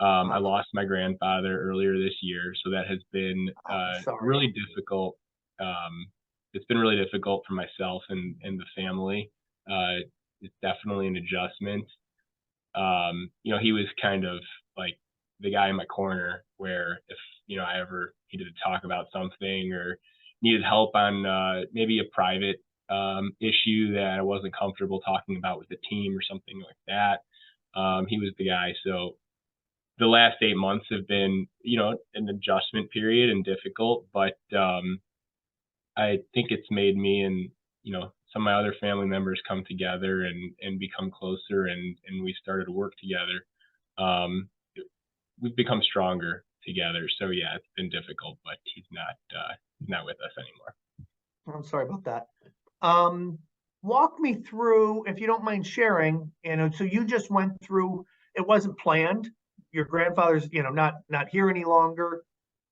I lost my grandfather earlier this year, so that has been really difficult. It's been really difficult for myself and the family. It's definitely an adjustment. He was kind of like the guy in my corner where if, I ever needed to talk about something or needed help on maybe a private issue that I wasn't comfortable talking about with the team or something like that, he was the guy. So the last 8 months have been, an adjustment period and difficult, but I think it's made me and, some of my other family members come together and become closer, and we started to work together. We've become stronger together. So yeah, it's been difficult, but he's not with us anymore. I'm sorry about that. Walk me through, if you don't mind sharing, so you just went through, it wasn't planned. Your grandfather's, not here any longer.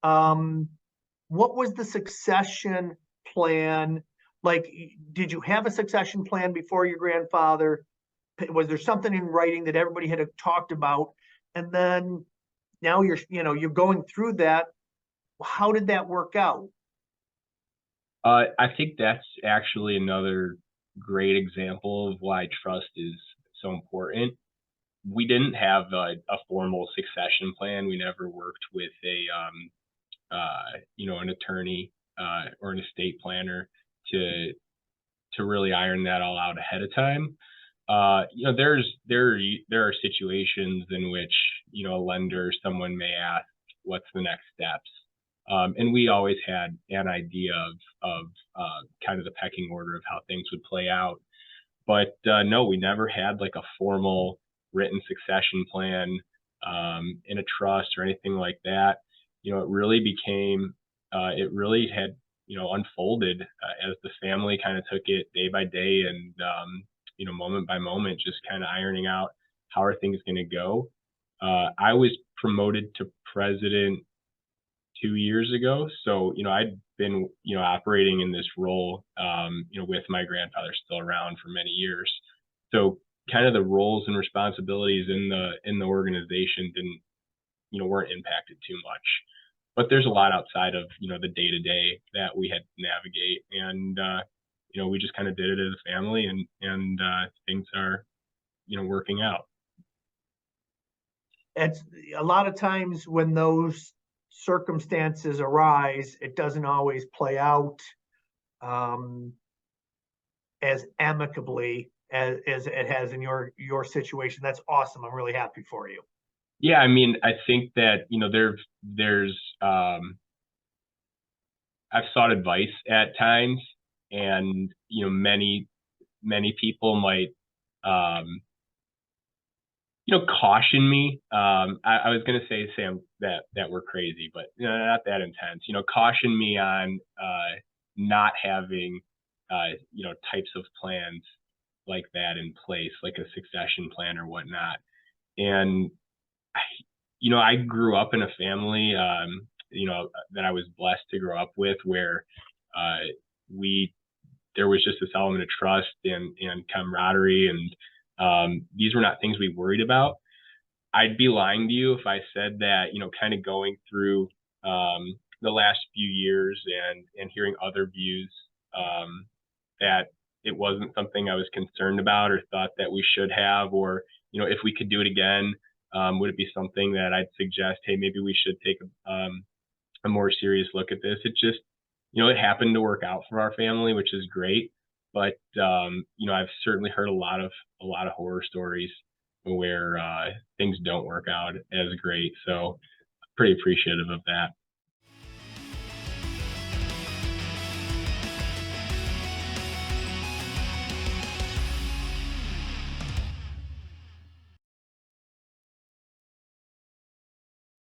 What was the succession plan? Like, did you have a succession plan before your grandfather? Was there something in writing that everybody had talked about? And then now you're going through that. How did that work out? I think that's actually another great example of why trust is so important. We didn't have a formal succession plan. We never worked with an attorney or an estate planner to really iron that all out ahead of time. There are situations in which a lender, someone may ask, "What's the next steps?" And we always had an idea of kind of the pecking order of how things would play out. But no, we never had like a formal written succession plan in a trust or anything like that. It really had, unfolded as the family kind of took it day by day and, moment by moment, just kind of ironing out how are things going to go. I was promoted to president 2 years ago. So, I'd been, operating in this role, with my grandfather still around for many years. So kind of the roles and responsibilities in the organization weren't impacted too much. But there's a lot outside of, the day-to-day that we had to navigate. And, we just kind of did it as a family and things are, working out. It's a lot of times when those circumstances arise, it doesn't always play out as amicably as it has in your situation. That's awesome. I'm really happy for you. Yeah, I mean, I think that there's I've sought advice at times, and many people might caution me. I was going to say, Sam, that we're crazy, but not that intense. Caution me on not having types of plans like that in place, like a succession plan or whatnot. And I grew up in a family that I was blessed to grow up with, where there was just this element of trust and camaraderie, and these were not things we worried about. I'd be lying to you if I said that, kind of going through the last few years and hearing other views, that it wasn't something I was concerned about or thought that we should have, or, if we could do it again, would it be something that I'd suggest, hey, maybe we should take a more serious look at this? It just, it happened to work out for our family, which is great. But, I've certainly heard a lot of horror stories where things don't work out as great. So pretty appreciative of that.